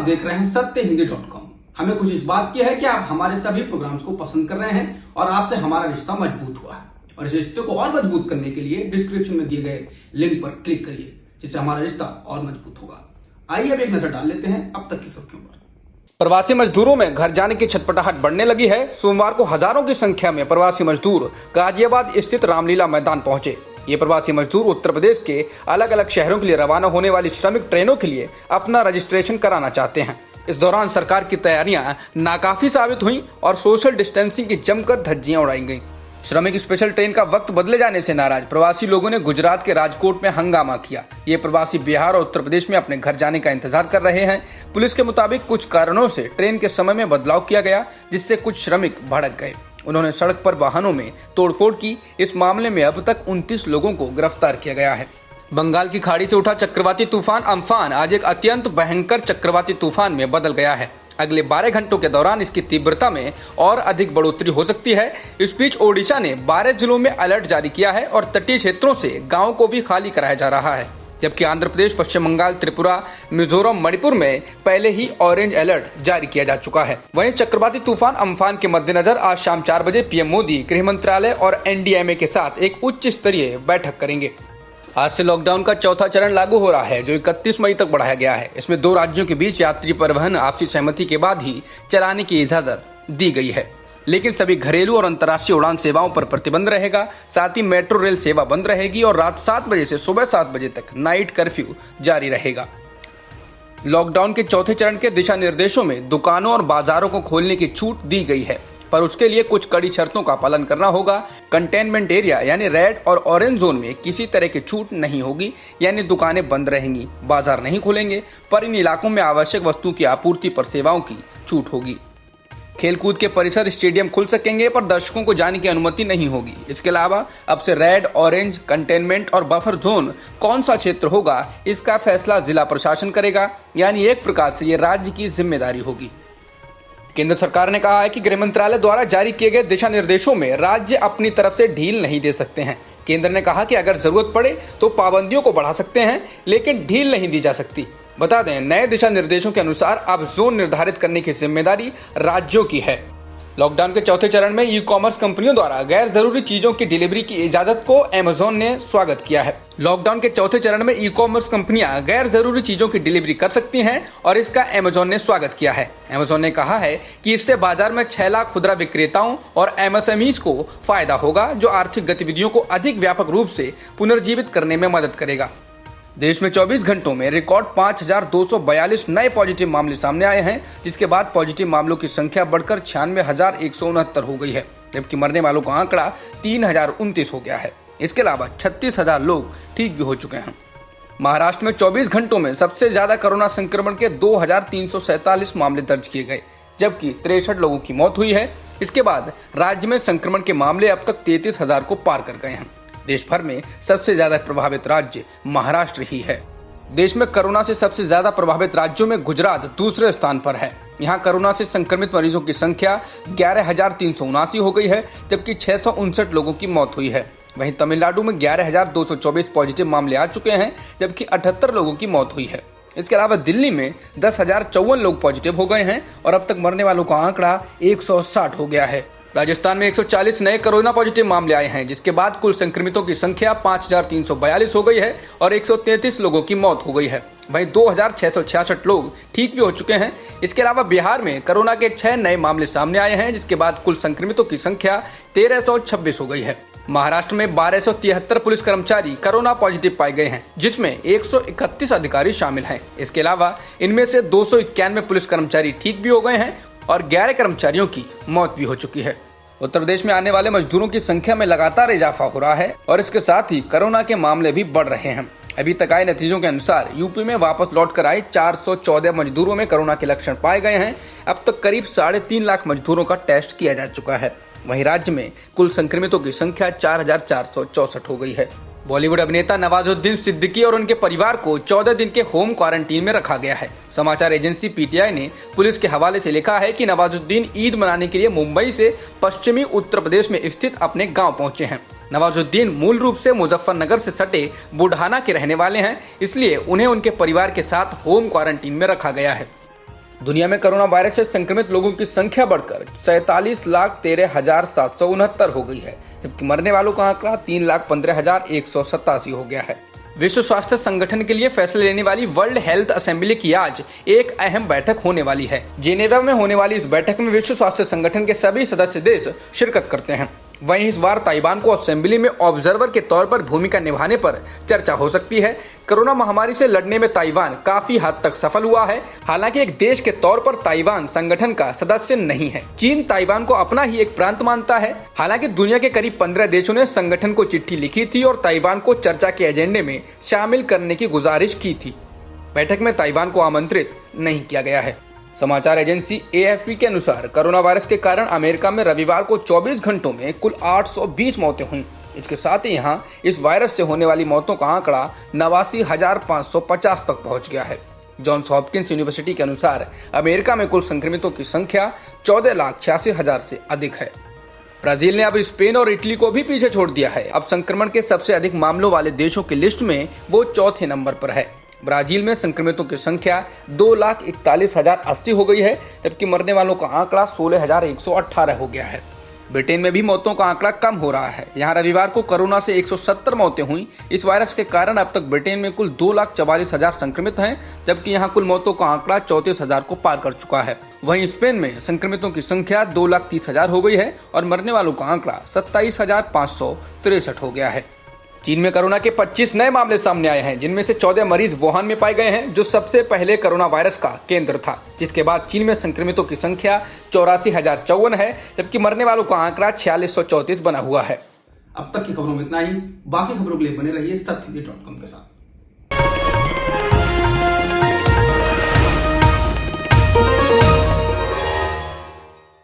देख रहे हैं सत्यहिंदी.com। हमें खुशी इस बात की है कि आप हमारे सभी प्रोग्राम्स को पसंद कर रहे हैं और आपसे हमारा रिश्ता मजबूत हुआ है। और इस रिश्ते को और मजबूत करने के लिए डिस्क्रिप्शन में दिए गए लिंक पर क्लिक करिए, जिससे हमारा रिश्ता और मजबूत होगा। आइए अब एक नजर डाल लेते हैं अब तक की सुर्खियों पर। प्रवासी मजदूरों में घर जाने की छटपटाहट बढ़ने लगी है। सोमवार को हजारों की संख्या में प्रवासी मजदूर गाजियाबाद स्थित रामलीला मैदान पहुंचे। ये प्रवासी मजदूर उत्तर प्रदेश के अलग अलग शहरों के लिए रवाना होने वाली श्रमिक ट्रेनों के लिए अपना रजिस्ट्रेशन कराना चाहते हैं। इस दौरान सरकार की तैयारियां नाकाफी साबित हुई और सोशल डिस्टेंसिंग की जमकर धज्जियां उड़ाई गईं। श्रमिक स्पेशल ट्रेन का वक्त बदले जाने से नाराज प्रवासी लोगों ने गुजरात के राजकोट में हंगामा किया। ये प्रवासी बिहार और उत्तर प्रदेश में अपने घर जाने का इंतजार कर रहे हैं। पुलिस के मुताबिक कुछ कारणों से ट्रेन के समय में बदलाव किया गया, जिससे कुछ श्रमिक भड़क गए। उन्होंने सड़क पर वाहनों में तोड़फोड़ की। इस मामले में अब तक 29 लोगों को गिरफ्तार किया गया है। बंगाल की खाड़ी से उठा चक्रवाती तूफान अम्फान आज एक अत्यंत भयंकर चक्रवाती तूफान में बदल गया है। अगले 12 घंटों के दौरान इसकी तीव्रता में और अधिक बढ़ोतरी हो सकती है। इस बीच ओडिशा ने 12 जिलों में अलर्ट जारी किया है और तटीय क्षेत्रों से गांवों को भी खाली कराया जा रहा है, जबकि आंध्र प्रदेश, पश्चिम बंगाल, त्रिपुरा, मिजोरम, मणिपुर में पहले ही ऑरेंज अलर्ट जारी किया जा चुका है। वहीं चक्रवाती तूफान अम्फान के मद्देनजर आज शाम 4 बजे पीएम मोदी गृह मंत्रालय और एनडीएमए के साथ एक उच्च स्तरीय बैठक करेंगे। आज से लॉकडाउन का चौथा चरण लागू हो रहा है, जो 31 मई तक बढ़ाया गया है। इसमें 2 राज्यों के बीच यात्री परिवहन आपसी सहमति के बाद ही चलाने की इजाजत दी गई है, लेकिन सभी घरेलू और अंतर्राष्ट्रीय उड़ान सेवाओं पर प्रतिबंध रहेगा। साथ ही मेट्रो रेल सेवा बंद रहेगी और रात 7 बजे से सुबह 7 बजे तक नाइट कर्फ्यू जारी रहेगा। लॉकडाउन के चौथे चरण के दिशा निर्देशों में दुकानों और बाजारों को खोलने की छूट दी गई है, पर उसके लिए कुछ कड़ी शर्तों का पालन करना होगा। कंटेनमेंट एरिया यानी रेड और ऑरेंज जोन में किसी तरह की छूट नहीं होगी, यानी दुकानें बंद रहेंगी, बाजार नहीं खुलेंगे, पर इन इलाकों में आवश्यक वस्तुओं की आपूर्ति पर सेवाओं की छूट होगी। खेलकूद के परिसर, स्टेडियम खुल सकेंगे, पर दर्शकों को जाने की अनुमति नहीं होगी। इसके अलावा अब से रेड, ऑरेंज, कंटेनमेंट और बफर जोन कौन सा क्षेत्र होगा, इसका फैसला जिला प्रशासन करेगा, यानी एक प्रकार से ये राज्य की जिम्मेदारी होगी। केंद्र सरकार ने कहा है कि गृह मंत्रालय द्वारा जारी किए गए दिशा निर्देशों में राज्य अपनी तरफ से ढील नहीं दे सकते हैं। केंद्र ने कहा कि अगर जरूरत पड़े तो पाबंदियों को बढ़ा सकते हैं, लेकिन ढील नहीं दी जा सकती। बता दें, नए दिशा निर्देशों के अनुसार अब जोन निर्धारित करने की जिम्मेदारी राज्यों की है। लॉकडाउन के चौथे चरण में ई कॉमर्स कंपनियों द्वारा गैर जरूरी चीजों की डिलीवरी की इजाजत को अमेज़न ने स्वागत किया है। लॉकडाउन के चौथे चरण में ई कॉमर्स कंपनियां गैर जरूरी चीजों की डिलीवरी कर सकती हैं और इसका अमेज़न ने स्वागत किया है। अमेज़न ने कहा है कि इससे बाजार में 6 लाख खुदरा विक्रेताओं और एमएसएमईज को फायदा होगा, जो आर्थिक गतिविधियों को अधिक व्यापक रूप से पुनर्जीवित करने में मदद करेगा। देश में 24 घंटों में रिकॉर्ड 5,242 नए पॉजिटिव मामले सामने आए हैं, जिसके बाद पॉजिटिव मामलों की संख्या बढ़कर 96,169 हो गई है, जबकि मरने वालों का आंकड़ा 3,029 हो गया है। इसके अलावा 36,000 लोग ठीक भी हो चुके हैं। महाराष्ट्र में 24 घंटों में सबसे ज्यादा कोरोना संक्रमण के 2,347 मामले दर्ज किए गए, जबकि 63 लोगों की मौत हुई है। इसके बाद राज्य में संक्रमण के मामले अब तक 33,000 को पार कर गए हैं। देश भर में सबसे ज्यादा प्रभावित राज्य महाराष्ट्र ही है। देश में कोरोना से सबसे ज्यादा प्रभावित राज्यों में गुजरात दूसरे स्थान पर है। यहाँ कोरोना से संक्रमित मरीजों की संख्या 11,379 हो गई है, जबकि 659 लोगों की मौत हुई है। वहीं तमिलनाडु में 11,224 पॉजिटिव मामले आ चुके हैं, जबकि 78 लोगों की मौत हुई है। इसके अलावा दिल्ली में 10,054 लोग पॉजिटिव हो गए हैं और अब तक मरने वालों का आंकड़ा 160 हो गया है। राजस्थान में 140 नए कोरोना पॉजिटिव मामले आए हैं, जिसके बाद कुल संक्रमितों की संख्या 5,342 हो गई है और 133 लोगों की मौत हो गई है। वहीं 2,666 लोग ठीक भी हो चुके हैं। इसके अलावा बिहार में कोरोना के 6 नए मामले सामने आए हैं, जिसके बाद कुल संक्रमितों की संख्या 1,326 हो गई है। महाराष्ट्र में 1,273 पुलिस कर्मचारी कोरोना पॉजिटिव पाए गए हैं, जिसमें 131 अधिकारी शामिल हैं। इसके अलावा इनमें से 291 पुलिस कर्मचारी ठीक भी हो गए हैं और 11 कर्मचारियों की मौत भी हो चुकी है। उत्तर प्रदेश में आने वाले मजदूरों की संख्या में लगातार इजाफा हो रहा है और इसके साथ ही कोरोना के मामले भी बढ़ रहे हैं। अभी तक आए नतीजों के अनुसार यूपी में वापस लौट कर आए 414 मजदूरों में कोरोना के लक्षण पाए गए हैं। अब तक करीब 3.5 लाख मजदूरों का टेस्ट किया जा चुका है। वहीं राज्य में कुल संक्रमितों की संख्या 4,464 हो गई है। बॉलीवुड अभिनेता नवाजुद्दीन सिद्दीकी और उनके परिवार को 14 दिन के होम क्वारंटीन में रखा गया है। समाचार एजेंसी पीटीआई ने पुलिस के हवाले से लिखा है कि नवाजुद्दीन ईद मनाने के लिए मुंबई से पश्चिमी उत्तर प्रदेश में स्थित अपने गांव पहुंचे हैं। नवाजुद्दीन मूल रूप से मुजफ्फरनगर से सटे बुढ़ाना के रहने वाले हैं, इसलिए उन्हें उनके परिवार के साथ होम क्वारंटीन में रखा गया है। दुनिया में कोरोना वायरस से संक्रमित लोगों की संख्या बढ़कर 47,13,769 हो गई है, जबकि मरने वालों का आंकड़ा 3,15,187 हो गया है। विश्व स्वास्थ्य संगठन के लिए फैसले लेने वाली वर्ल्ड हेल्थ असेंबली की आज एक अहम बैठक होने वाली है। जेनेवा में होने वाली इस बैठक में विश्व स्वास्थ्य संगठन के सभी सदस्य देश शिरकत करते हैं। वहीं इस बार ताइवान को असेंबली में ऑब्जर्वर के तौर पर भूमिका निभाने पर चर्चा हो सकती है। कोरोना महामारी से लड़ने में ताइवान काफी हद तक सफल हुआ है। हालांकि एक देश के तौर पर ताइवान संगठन का सदस्य नहीं है। चीन ताइवान को अपना ही एक प्रांत मानता है। हालांकि दुनिया के करीब 15 देशों ने संगठन को चिट्ठी लिखी थी और ताइवान को चर्चा के एजेंडे में शामिल करने की गुजारिश की थी। बैठक में ताइवान को आमंत्रित नहीं किया गया है। समाचार एजेंसी AFP के अनुसार कोरोना वायरस के कारण अमेरिका में रविवार को 24 घंटों में कुल 820 मौतें हुई। इसके साथ ही यहाँ इस वायरस से होने वाली मौतों का आंकड़ा 89,550 तक पहुंच गया है। जॉन्स हॉपकिंस यूनिवर्सिटी के अनुसार अमेरिका में कुल संक्रमितों की संख्या 14,86,000 से अधिक है। ब्राजील ने अब स्पेन और इटली को भी पीछे छोड़ दिया है। अब संक्रमण के सबसे अधिक मामलों वाले देशों की लिस्ट में वो चौथे नंबर पर है। ब्राजील में संक्रमितों की संख्या 2,41,080 हो गई है, जबकि मरने वालों का आंकड़ा 16,118 हो गया है। ब्रिटेन में भी मौतों का आंकड़ा कम हो रहा है। यहाँ रविवार को कोरोना से 170 मौतें हुई। इस वायरस के कारण अब तक ब्रिटेन में कुल 2,44,000 संक्रमित हैं, जबकि यहाँ कुल मौतों का आंकड़ा 34,000 को पार कर चुका है। वहीं स्पेन में संक्रमितों की संख्या 2,30,000 हो गई है और मरने वालों का आंकड़ा 27,563 हो गया है। चीन में कोरोना के 25 नए मामले सामने आए हैं, जिनमें से 14 मरीज वुहान में पाए गए हैं, जो सबसे पहले कोरोना वायरस का केंद्र था। जिसके बाद चीन में संक्रमितों की संख्या 84,054 है, जबकि मरने वालों का आंकड़ा 4634 बना हुआ है। अब तक की खबरों में इतना ही। बाकी खबरों के लिए बने रहिए सत्यमेव.com के साथ।